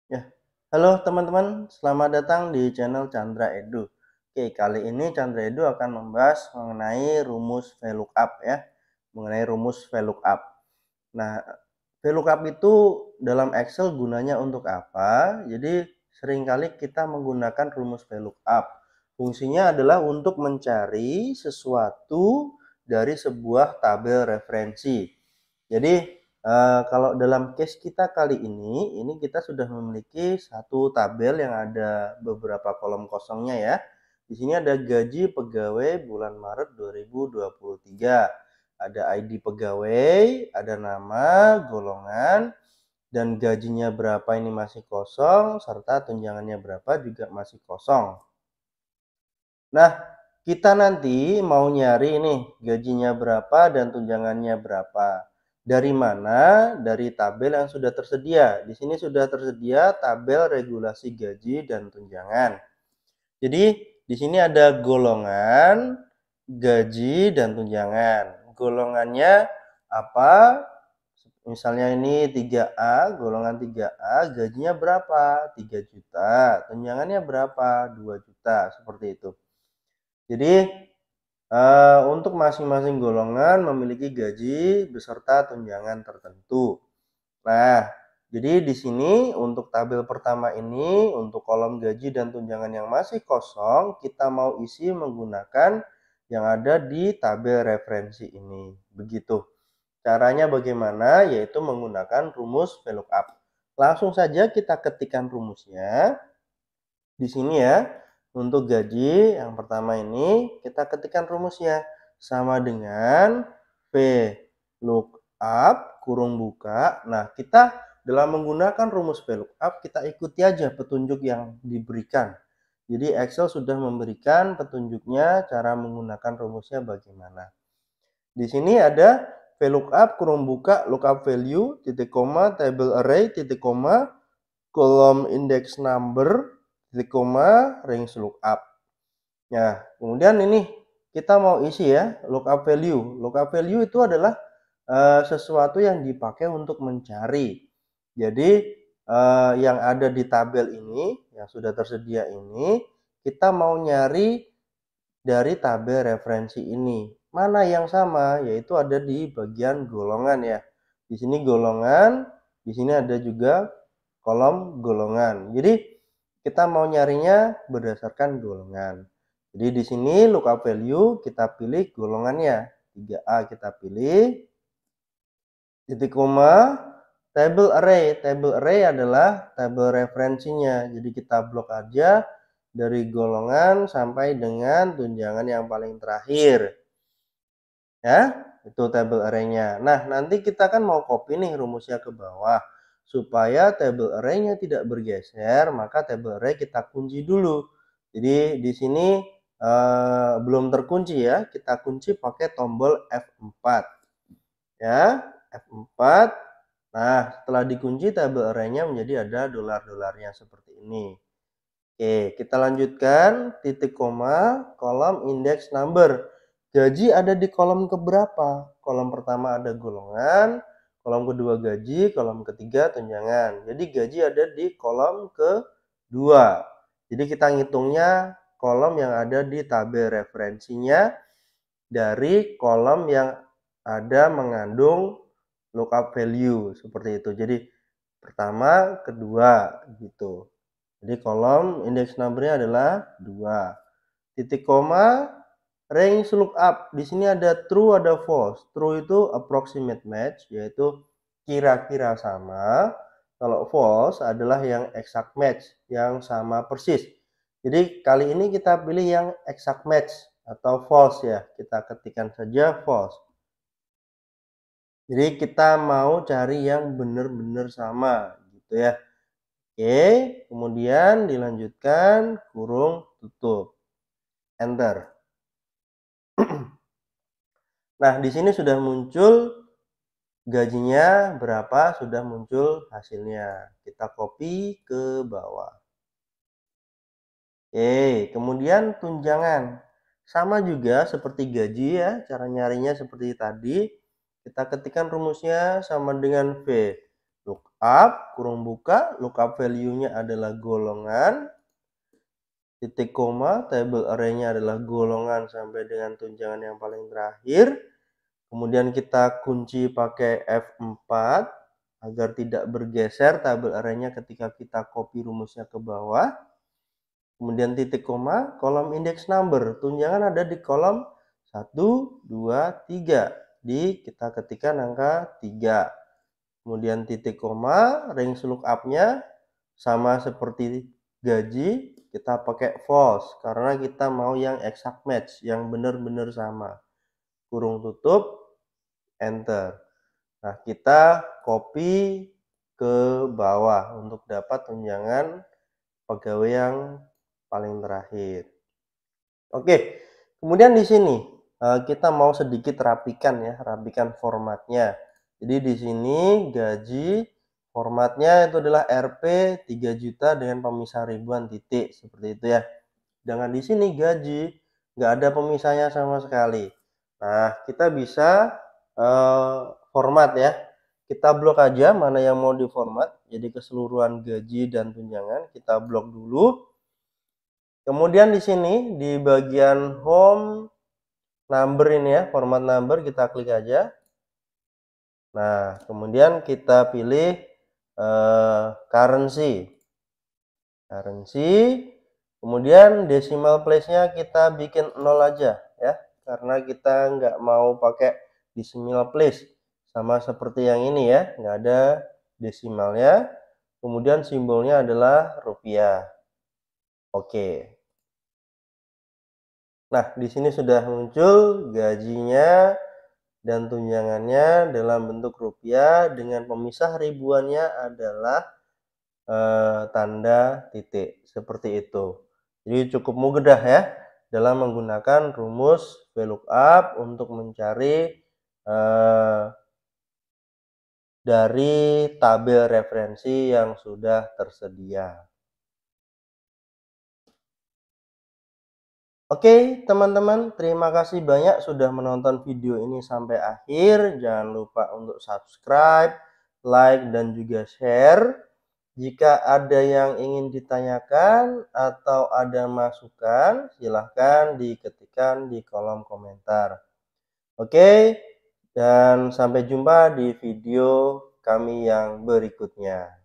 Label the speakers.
Speaker 1: Ya, halo teman-teman, selamat datang di channel Chandra Edu. Oke, kali ini Chandra Edu akan membahas mengenai rumus VLOOKUP ya, mengenai rumus VLOOKUP. Nah, VLOOKUP itu dalam Excel gunanya untuk apa? Jadi seringkali kita menggunakan rumus VLOOKUP. Fungsinya adalah untuk mencari sesuatu dari sebuah tabel referensi. Jadi kalau dalam case kita kali ini kita sudah memiliki satu tabel yang ada beberapa kolom kosongnya ya. Di sini ada gaji pegawai bulan Maret 2023. Ada ID pegawai, ada nama, golongan, dan gajinya berapa ini masih kosong, serta tunjangannya berapa juga masih kosong. Nah, kita nanti mau nyari nih gajinya berapa dan tunjangannya berapa. Dari mana? Dari tabel yang sudah tersedia. Di sini sudah tersedia tabel regulasi gaji dan tunjangan. Jadi di sini ada golongan, gaji, dan tunjangan. Golongannya apa? Misalnya ini 3A, golongan 3A, gajinya berapa? 3 juta. Tunjangannya berapa? 2 juta. Seperti itu. Jadi untuk masing-masing golongan memiliki gaji beserta tunjangan tertentu. Nah, jadi di sini untuk tabel pertama ini, untuk kolom gaji dan tunjangan yang masih kosong, kita mau isi menggunakan yang ada di tabel referensi ini. Begitu. Caranya bagaimana? Yaitu menggunakan rumus VLOOKUP. Langsung saja kita ketikkan rumusnya. Di sini ya, untuk gaji yang pertama ini kita ketikkan rumusnya sama dengan VLOOKUP kurung buka. Nah, kita dalam menggunakan rumus VLOOKUP kita ikuti aja petunjuk yang diberikan. Jadi Excel sudah memberikan petunjuknya cara menggunakan rumusnya bagaimana. Di sini ada VLOOKUP kurung buka lookup value titik koma table array titik koma kolom index number titik koma range lookup. Nah, kemudian ini kita mau isi ya lookup value. Lookup value itu adalah sesuatu yang dipakai untuk mencari. Jadi yang ada di tabel ini yang sudah tersedia ini kita mau nyari dari tabel referensi ini. Mana yang sama? Yaitu ada di bagian golongan ya. Di sini golongan, di sini ada juga kolom golongan. Jadi kita mau nyarinya berdasarkan golongan. Jadi di sini lookup value kita pilih golongannya. 3A kita pilih. Titik koma table array. Table array adalah tabel referensinya. Jadi kita blok aja dari golongan sampai dengan tunjangan yang paling terakhir. Ya, itu table array-nya. Nah, nanti kita kan mau copy nih rumusnya ke bawah. Supaya table array-nya tidak bergeser, maka table array kita kunci dulu. Jadi di sini belum terkunci ya, kita kunci pakai tombol F4. Ya, F4. Nah, setelah dikunci table array-nya menjadi ada dolar-dolarnya seperti ini. Oke, kita lanjutkan titik koma kolom index number. Gaji ada di kolom keberapa? Kolom pertama ada golongan, kolom kedua gaji, kolom ketiga tunjangan. Jadi gaji ada di kolom kedua. Jadi kita ngitungnya kolom yang ada di tabel referensinya dari kolom yang ada mengandung lookup value seperti itu. Jadi pertama, kedua gitu. Jadi kolom index number-nya adalah 2. Titik koma range lookup. Di sini ada true, ada false. True itu approximate match, yaitu kira-kira sama. Kalau false adalah yang exact match, yang sama persis. Jadi kali ini kita pilih yang exact match atau false ya. Kita ketikkan saja false. Jadi kita mau cari yang benar-benar sama gitu ya. Oke, kemudian dilanjutkan kurung tutup. Enter. Nah, di sini sudah muncul gajinya berapa, sudah muncul hasilnya. Kita copy ke bawah. Oke, kemudian tunjangan. Sama juga seperti gaji ya, cara nyarinya seperti tadi. Kita ketikkan rumusnya sama dengan V. Lookup lookup, kurung buka, lookup value-nya adalah golongan, titik koma, table array-nya adalah golongan sampai dengan tunjangan yang paling terakhir. Kemudian kita kunci pakai F4 agar tidak bergeser table array-nya ketika kita copy rumusnya ke bawah. Kemudian titik koma, kolom index number. Tunjangan ada di kolom 1, 2, 3. Kita ketikkan angka 3. Kemudian titik koma, range lookup-nya sama seperti gaji, kita pakai false karena kita mau yang exact match, yang benar-benar sama. Kurung tutup, enter. Nah, kita copy ke bawah untuk dapat tunjangan pegawai yang paling terakhir. Oke, kemudian di sini kita mau sedikit rapikan ya, rapikan formatnya. Jadi di sini gaji formatnya itu adalah Rp 3 juta dengan pemisah ribuan titik seperti itu ya. Dengan di sini gaji nggak ada pemisahnya sama sekali. Nah, kita bisa format ya. Kita blok aja mana yang mau diformat. Jadi keseluruhan gaji dan tunjangan kita blok dulu. Kemudian di sini di bagian home number ini ya, format number kita klik aja. Nah, kemudian kita pilih currency. Kemudian decimal place-nya kita bikin 0 aja ya, karena kita nggak mau pakai decimal place sama seperti yang ini ya, nggak ada desimalnya. Kemudian simbolnya adalah rupiah. Oke. Nah, di sini sudah muncul gajinya dan tunjangannya dalam bentuk rupiah dengan pemisah ribuannya adalah tanda titik seperti itu. Jadi cukup mudah ya dalam menggunakan rumus VLOOKUP untuk mencari dari tabel referensi yang sudah tersedia. Oke teman-teman, terima kasih banyak sudah menonton video ini sampai akhir. Jangan lupa untuk subscribe, like, dan juga share. Jika ada yang ingin ditanyakan atau ada masukan, silahkan diketikkan di kolom komentar. Oke, dan sampai jumpa di video kami yang berikutnya.